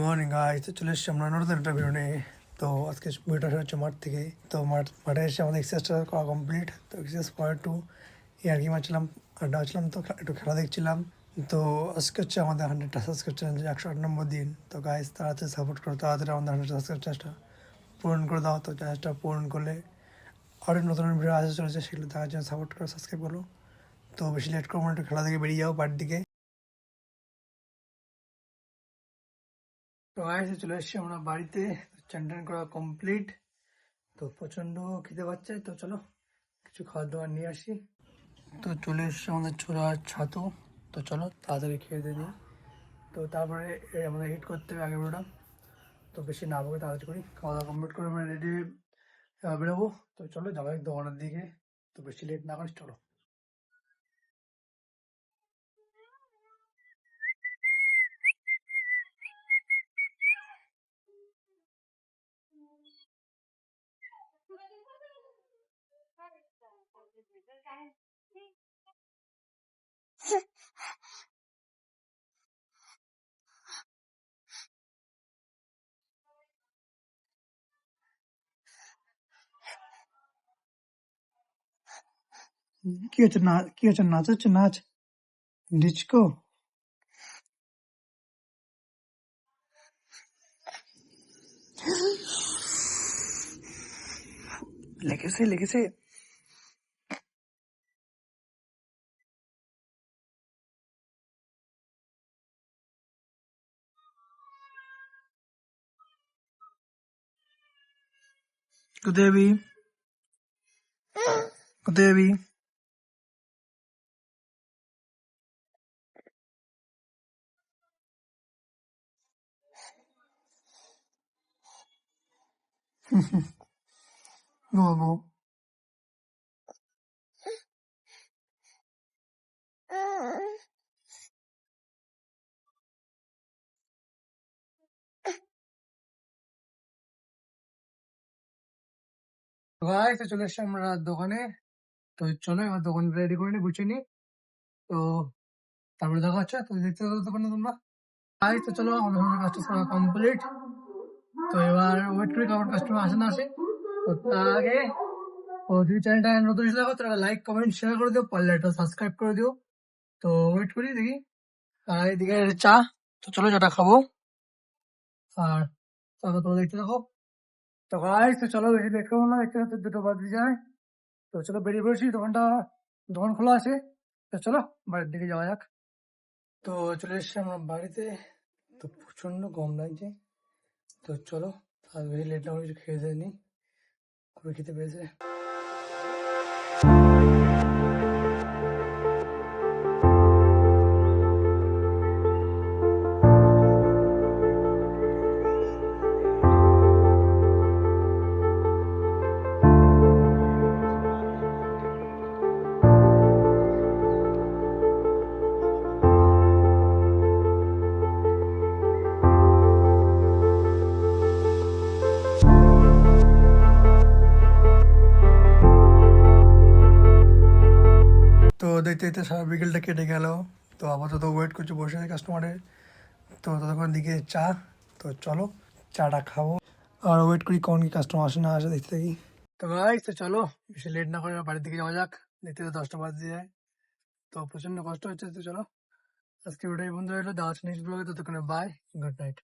Morning guys, তো চলে এসেছি আমরা নতুন একটা ভিডিও নিয়ে। তো আজকে ভিডিওটা হচ্ছে মাঠ থেকে। তো মাঠে এসে আমাদের এক্সারসাইজটা করা কমপ্লিট। তো এক্সারসাইজ করে একটু ইয়ার্কি মারছিলাম, আড্ডা হচ্ছিলাম, তো একটু খেলা দেখছিলাম। তো আজকে হচ্ছে আমাদের 100টা সাবস্ক্রাইব চ্যালেঞ্জ 108 নম্বর দিন। তো গাইস তাড়াতাড়ি সাপোর্ট করো, তাড়াতাড়ি আমাদের 100 সাবস্ক্রাইব চ্যালেঞ্জটা পূরণ করে দাও। তো চ্যালেঞ্জটা পূরণ করলে আরও নতুন ভিডিও আসতে চলেছে, সেগুলো দেখার জন্য সাপোর্ট করো, সাবস্ক্রাইব করো। তো বেশি লেট করবো না, একটু খেলা থেকে বেরিয়ে যাও বাড়ির দিকে। তো গাইস চলে এসেছি আমরা বাড়িতে, চান টান করা কমপ্লিট। তো প্রচণ্ড খিদে পাচ্ছে, তো চলো কিছু খাবার দাবার নিয়ে আসি। তো চলে এসছে আমাদের ছোলা ছাতু। তো চলো তাড়াতাড়ি খেয়ে দিয়ে দিই। তো তারপরে আমাদের হিট করতে হবে আগে বেরোটা। তো বেশি না বকে তাড়াতাড়ি করি, খাওয়া দাওয়া কমপ্লিট করে আমরা রেডি বেরোবো। তো চলো যাবো এক দোকানের দিকে। তো বেশি লেট না করিস, চলো। কি হচ্ছে না, কি হচ্ছে, নাচ হচ্ছে, নাচ ডিস্কো লেগেছে লেগেছে। কোথায় যাবি, কোথায় যাবি? বাবু ভাই, তো চলে এসছি আমরা দোকানে। তো চলো এবার দোকান রেডি করে নি, গুছিয়ে নি। তো তারপরে দেখা হচ্ছে। তো দেখতে থাকো দোকানে তোমরা। ভাই তো চলো আমাদের কাস্টমার কমপ্লিট। তো এবার ওয়েট করি কারণ কাস্টমার আসে না আসে। তো তার আগে ও যদি চ্যানেলটা নতুন এসে থাকো তাহলে লাইক কমেন্ট শেয়ার করে দিও, পারলে একটা সাবস্ক্রাইব করে দিও। তো ওয়েট করি দেখি। আর এদিকে চা। তো চলো চাটা খাবো। আর তারপর তোমরা দেখতে থাকো। তো ভাই তো চলো বেশি লেট করবো না, দেখতে দেখতে 2টো বাজে যায়। তো চলো বেরিয়ে পড়েছি, দোকান খোলা আছে। তো চলো বাড়ির দিকে যাওয়া যাক। তো চলে এসছি আমরা বাড়িতে। তো প্রচন্ড গরম লাগছে। তো চলো আর বেশি লেট না করে কিছু খেয়ে দিয়ে নিই, খুবই খেতে পেয়েছে। তো দেখতে দেখতে সারা বিকেলটা কেটে গেল। তো আপাতত ওয়েট করছি বসে আছে কাস্টমারের। তো ততক্ষণ দিকে চা। তো চলো চাটা খাবো আর ওয়েট করি কোন কি কাস্টমার আসে না আসে, দেখতে থাকি। তো গাইস তো চলো বেশি লেট না করে বাড়ির দিকে যাওয়া যাক। দেখতে তো 10টা বাজতে যায়। তো প্রচন্ড কষ্ট হচ্ছে। তো চলো আজকে ওটাই বন্ধু রইলো, দেখা হচ্ছে নেক্সট ব্লগে। ততক্ষণে বাই, গুড নাইট।